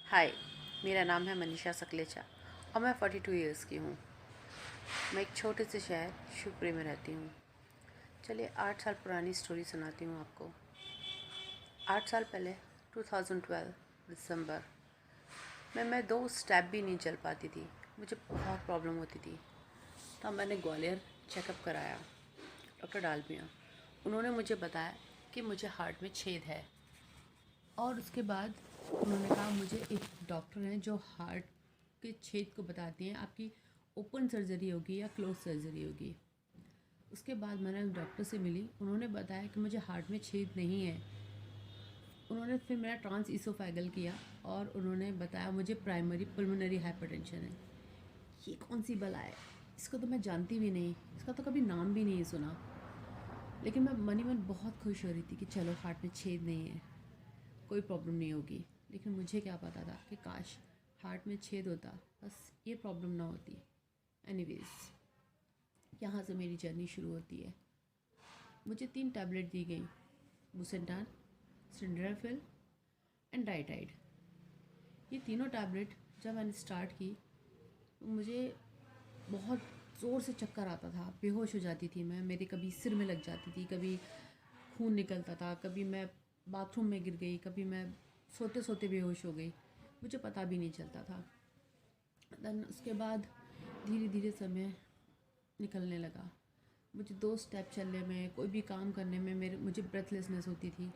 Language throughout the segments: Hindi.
हाय, मेरा नाम है मनीषा सकलेचा और मैं 42 इयर्स की हूँ। मैं एक छोटे से शहर शिवपुरी में रहती हूँ। चलिए 8 साल पुरानी स्टोरी सुनाती हूँ आपको। 8 साल पहले 2012 दिसंबर में मैं 2 स्टेप भी नहीं चल पाती थी। मुझे बहुत प्रॉब्लम होती थी। तब मैंने ग्वालियर चेकअप कराया, डॉक्टर डालमिया। उन्होंने मुझे बताया कि मुझे हार्ट में छेद है और उसके बाद उन्होंने कहा मुझे एक डॉक्टर हैं जो हार्ट के छेद को बताती हैं आपकी ओपन सर्जरी होगी या क्लोज सर्जरी होगी। उसके बाद मैंने डॉक्टर से मिली, उन्होंने बताया कि मुझे हार्ट में छेद नहीं है। उन्होंने फिर मेरा ट्रांस इसोफेगल किया और उन्होंने बताया मुझे प्राइमरी पल्मोनरी हाइपरटेंशन है। ये कौन सी बला है, इसको तो मैं जानती भी नहीं, इसका तो कभी नाम भी नहीं सुना। लेकिन मैं मनी मन बहुत खुश हो रही थी कि चलो हार्ट में छेद नहीं है, कोई प्रॉब्लम नहीं होगी। लेकिन मुझे क्या पता था कि काश हार्ट में छेद होता, बस ये प्रॉब्लम ना होती। एनीवेज, यहाँ से मेरी जर्नी शुरू होती है। मुझे 3 टैबलेट दी गई, बुसेंटान, सिंड्राफिल एंड डाइटाइड। ये तीनों टैबलेट जब मैंने स्टार्ट की तो मुझे बहुत ज़ोर से चक्कर आता था, बेहोश हो जाती थी मैं। मेरे कभी सिर में लग जाती थी, कभी खून निकलता था, कभी मैं बाथरूम में गिर गई, कभी मैं सोते सोते बेहोश हो गई। मुझे पता भी नहीं चलता था। देन उसके बाद धीरे धीरे समय निकलने लगा। मुझे 2 स्टेप चलने में, कोई भी काम करने में मुझे ब्रेथलेसनेस होती थी।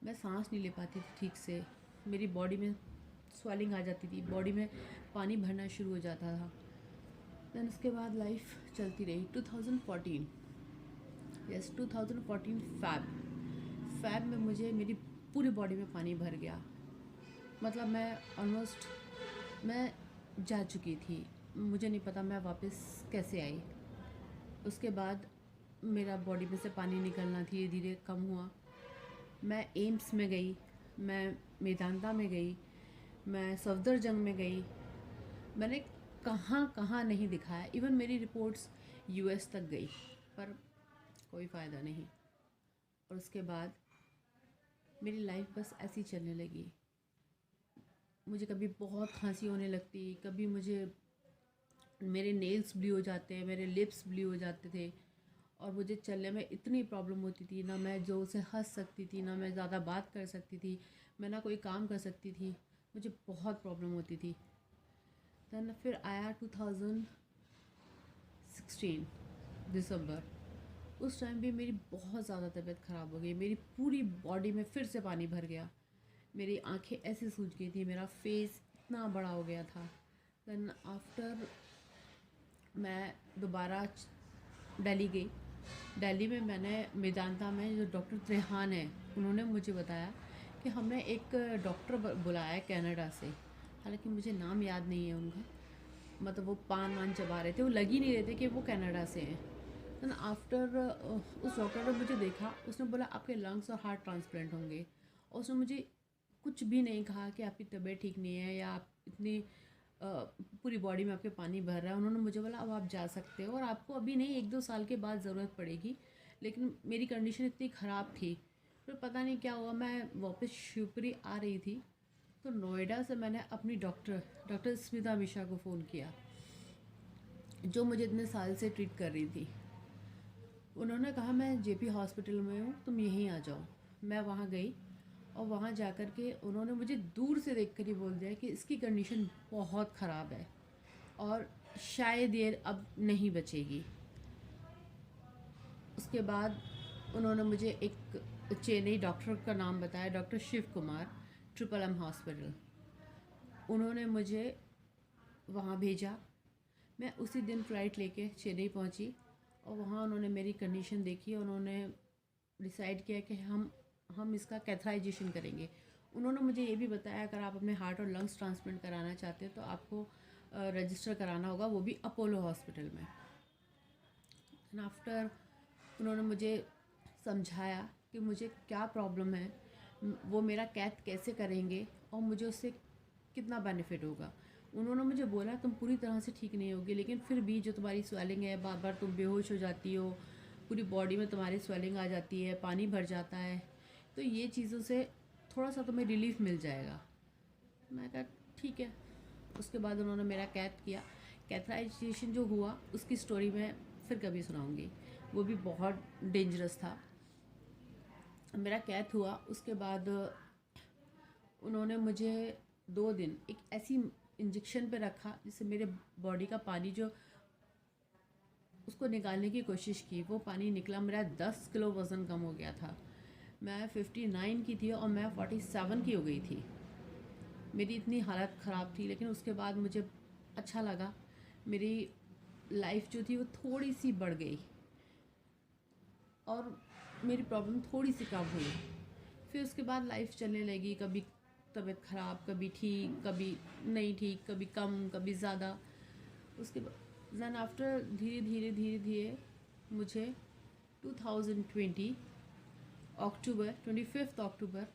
मैं सांस नहीं ले पाती थी ठीक से। मेरी बॉडी में स्वेलिंग आ जाती थी, बॉडी में पानी भरना शुरू हो जाता था। देन उसके बाद लाइफ चलती रही। 2014, यस 2014 फैब में मुझे मेरी पूरी बॉडी में पानी भर गया। मतलब मैं ऑलमोस्ट मैं जा चुकी थी। मुझे नहीं पता मैं वापस कैसे आई। उसके बाद मेरा बॉडी में से पानी निकलना धीरे धीरे कम हुआ। मैं एम्स में गई, मैं मेदांता में गई, मैं सफदरजंग में गई। मैंने कहाँ कहाँ नहीं दिखाया। इवन मेरी रिपोर्ट्स यूएस तक गई, पर कोई फ़ायदा नहीं। और उसके बाद मेरी लाइफ बस ऐसी चलने लगी। मुझे कभी बहुत खांसी होने लगती, कभी मुझे मेरे नेल्स ब्ली हो जाते, मेरे लिप्स ब्ली हो जाते थे। और मुझे चलने में इतनी प्रॉब्लम होती थी, ना मैं ज़ोर से हंस सकती थी, ना मैं ज़्यादा बात कर सकती थी, मैं ना कोई काम कर सकती थी। मुझे बहुत प्रॉब्लम होती थी। दैन फिर आया 2016 दिसंबर। उस टाइम भी मेरी बहुत ज़्यादा तबीयत ख़राब हो गई। मेरी पूरी बॉडी में फिर से पानी भर गया। मेरी आंखें ऐसे सूज गई थी, मेरा फेस इतना बड़ा हो गया था। दैन आफ्टर मैं दोबारा दिल्ली गई। दिल्ली में मैंने मेदांता में जो डॉक्टर त्रेहान है, उन्होंने मुझे बताया कि हमने एक डॉक्टर बुलाया है कनाडा से। हालांकि मुझे नाम याद नहीं है उनका। मतलब वो पान वान चबा रहे थे, वो लग ही नहीं रहे थे कि वो कनाडा से हैं। देन आफ्टर उस डॉक्टर ने मुझे देखा, उसने बोला आपके लंग्स और हार्ट ट्रांसप्लांट होंगे। और उसने मुझे कुछ भी नहीं कहा कि आपकी तबीयत ठीक नहीं है या आप इतनी पूरी बॉडी में आपके पानी भर रहा है। उन्होंने मुझे बोला अब आप जा सकते हो और आपको अभी नहीं, 1-2 साल के बाद ज़रूरत पड़ेगी। लेकिन मेरी कंडीशन इतनी ख़राब थी, फिर पता नहीं क्या हुआ, मैं वापस शिवपुरी आ रही थी तो नोएडा से मैंने अपनी डॉक्टर स्मिता मिश्रा को फ़ोन किया, जो मुझे इतने साल से ट्रीट कर रही थी। उन्होंने कहा मैं जेपी हॉस्पिटल में हूँ, तुम यहीं आ जाओ। मैं वहाँ गई और वहाँ जा कर के उन्होंने मुझे दूर से देख कर ही बोल दिया कि इसकी कंडीशन बहुत ख़राब है और शायद ये अब नहीं बचेगी। उसके बाद उन्होंने मुझे एक चेन्नई डॉक्टर का नाम बताया, doctor Shiv Kumar, triple M hospital. उन्होंने मुझे वहाँ भेजा। मैं उसी दिन फ़्लाइट लेके चेन्नई पहुँची और वहाँ उन्होंने मेरी कंडीशन देखी। उन्होंने डिसाइड किया कि हम इसका कैथराइजेशन करेंगे। उन्होंने मुझे ये भी बताया अगर आप अपने हार्ट और लंग्स ट्रांसप्लांट कराना चाहते हैं तो आपको रजिस्टर कराना होगा, वो भी अपोलो हॉस्पिटल में। एंड आफ्टर उन्होंने मुझे समझाया कि मुझे क्या प्रॉब्लम है, वो मेरा कैथ कैसे करेंगे और मुझे उससे कितना बेनिफिट होगा। उन्होंने मुझे बोला तुम पूरी तरह से ठीक नहीं होगी, लेकिन फिर भी जो तुम्हारी स्वेलिंग है, बार बार तुम बेहोश हो जाती हो, पूरी बॉडी में तुम्हारी स्वेलिंग आ जाती है, पानी भर जाता है, तो ये चीज़ों से थोड़ा सा तुम्हें रिलीफ मिल जाएगा। मैं कहा ठीक है। उसके बाद उन्होंने मेरा कैथ किया। कैथराइजेशन जो हुआ उसकी स्टोरी मैं फिर कभी सुनाऊंगी, वो भी बहुत डेंजरस था। मेरा कैथ हुआ, उसके बाद उन्होंने मुझे 2 दिन एक ऐसी इंजेक्शन पे रखा जिससे मेरे बॉडी का पानी जो उसको निकालने की कोशिश की, वो पानी निकला। मेरा 10 किलो वज़न कम हो गया था। मैं 59 की थी और मैं 47 की हो गई थी। मेरी इतनी हालत ख़राब थी, लेकिन उसके बाद मुझे अच्छा लगा। मेरी लाइफ जो थी वो थोड़ी सी बढ़ गई और मेरी प्रॉब्लम थोड़ी सी कम हुई। फिर उसके बाद लाइफ चलने लगी, कभी तबीयत ख़राब, कभी ठीक, कभी नहीं ठीक, कभी कम, कभी ज़्यादा। उसके बाद दैन आफ्टर धीरे धीरे धीरे धीरे मुझे 2020 अक्टूबर 25 अक्टूबर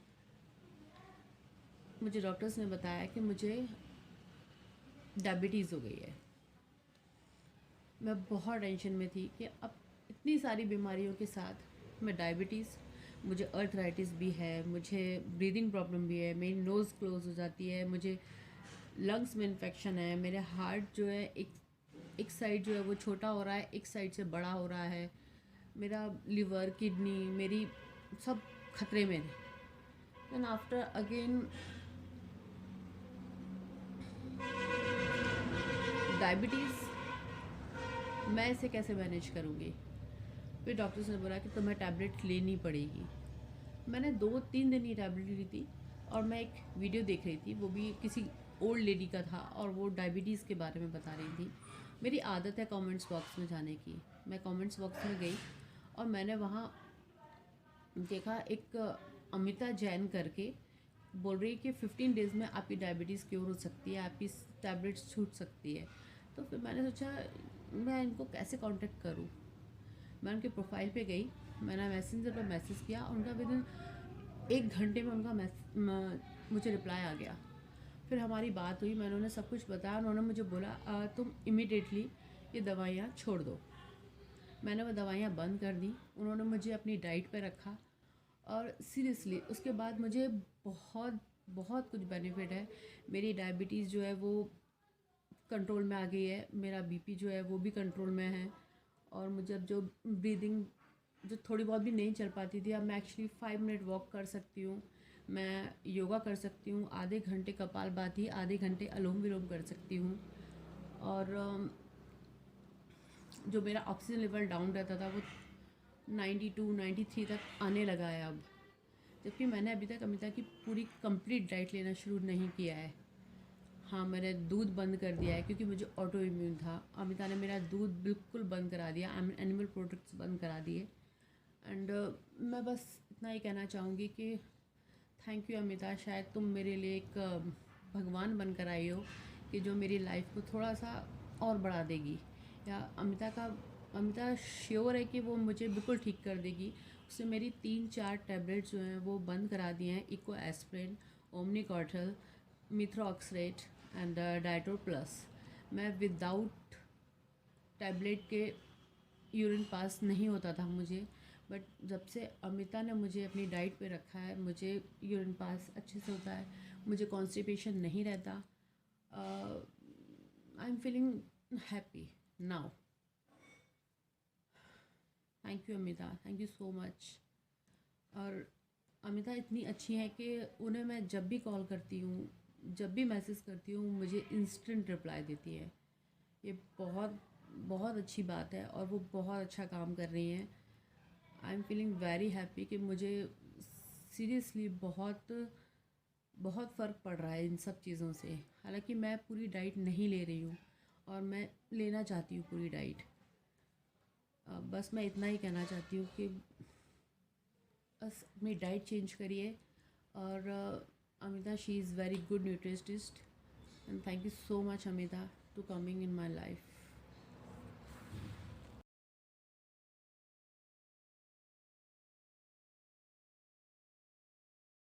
मुझे डॉक्टर्स ने बताया कि मुझे डायबिटीज़ हो गई है। मैं बहुत टेंशन में थी कि अब इतनी सारी बीमारियों के साथ मैं डायबिटीज़, मुझे अर्थराइटिस भी है, मुझे ब्रीदिंग प्रॉब्लम भी है, मेरी नोज़ क्लोज हो जाती है, मुझे लंग्स में इन्फेक्शन है, मेरे हार्ट जो है एक साइड जो है वो छोटा हो रहा है, एक साइड से बड़ा हो रहा है, मेरा लिवर, किडनी, मेरी सब खतरे में है। देन आफ्टर अगेन डायबिटीज़, मैं इसे कैसे मैनेज करूँगी? फिर डॉक्टर्स ने बोला कि तुम्हें टैबलेट लेनी पड़ेगी। मैंने 2-3 दिन ये टैबलेट ली थी और मैं एक वीडियो देख रही थी, वो भी किसी ओल्ड लेडी का था और वो डायबिटीज़ के बारे में बता रही थी। मेरी आदत है कमेंट्स बॉक्स में जाने की। मैं कमेंट्स बॉक्स में गई और मैंने वहाँ देखा एक अमिता जैन करके बोल रही है कि 15 डेज़ में आपकी डायबिटीज़ क्योर हो सकती है, आपकी टैबलेट्स छूट सकती है। तो फिर मैंने सोचा मैं इनको कैसे कांटेक्ट करूँ। मैं उनके प्रोफाइल पे गई, मैंने मैसेंजर पर मैसेज किया और उनका विदिन 1 घंटे में उनका मुझे रिप्लाई आ गया। फिर हमारी बात हुई, मैंने उन्हें सब कुछ बताया। उन्होंने मुझे बोला तुम इमिडिएटली ये दवाइयाँ छोड़ दो। मैंने वो दवाइयाँ बंद कर दी। उन्होंने मुझे अपनी डाइट पे रखा और सीरियसली उसके बाद मुझे बहुत बहुत कुछ बेनिफिट है। मेरी डायबिटीज़ जो है वो कंट्रोल में आ गई है, मेरा बीपी जो है वो भी कंट्रोल में है और मुझे अब जो ब्रीदिंग जो थोड़ी बहुत भी नहीं चल पाती थी, अब मैं एक्चुअली 5 मिनट वॉक कर सकती हूँ, मैं योगा कर सकती हूँ, आधे घंटे कपालभाति, आधे घंटे अनुलोम विलोम कर सकती हूँ। और जो मेरा ऑक्सीजन लेवल डाउन रहता था वो 92-93 तक आने लगा है अब। जबकि मैंने अभी तक अमिता की पूरी कंप्लीट डाइट लेना शुरू नहीं किया है। हाँ, मैंने दूध बंद कर दिया है क्योंकि मुझे ऑटो इम्यून था। अमिता ने मेरा दूध बिल्कुल बंद करा दिया, एनिमल प्रोडक्ट्स बंद करा दिए। एंड मैं बस इतना ही कहना चाहूँगी कि थैंक यू अमिता, शायद तुम मेरे लिए एक भगवान बनकर आई हो कि जो मेरी लाइफ को थोड़ा सा और बढ़ा देगी। या अमिता श्योर है कि वो मुझे बिल्कुल ठीक कर देगी। उसने मेरी 3-4 टैबलेट्स जो हैं वो बंद करा दिए हैं, इको एस्प्रिन, ओमनीकॉर्टल, मिथ्रोक्सरेट एंड डाइटोर प्लस। मैं विदाउट टैबलेट के यूरिन पास नहीं होता था मुझे, बट जब से अमिता ने मुझे अपनी डाइट पे रखा है मुझे यूरिन पास अच्छे से होता है, मुझे कॉन्स्टिपेशन नहीं रहता। I am feeling happy now. Thank you Amita, thank you so much. और अमिता इतनी अच्छी है कि उन्हें मैं जब भी कॉल करती हूँ, जब भी मैसेज करती हूँ, मुझे इंस्टेंट रिप्लाई देती है। ये बहुत बहुत अच्छी बात है और वो बहुत अच्छा काम कर रही हैं। I am feeling very happy कि मुझे सीरियसली बहुत बहुत फ़र्क पड़ रहा है इन सब चीज़ों से। हालांकि मैं पूरी डाइट नहीं ले रही हूँ और मैं लेना चाहती हूँ पूरी डाइट। बस मैं इतना ही कहना चाहती हूँ कि बस अपनी डाइट चेंज करिए। और Amita, she is very good nutritionist and thank you so much Amita to coming in my life.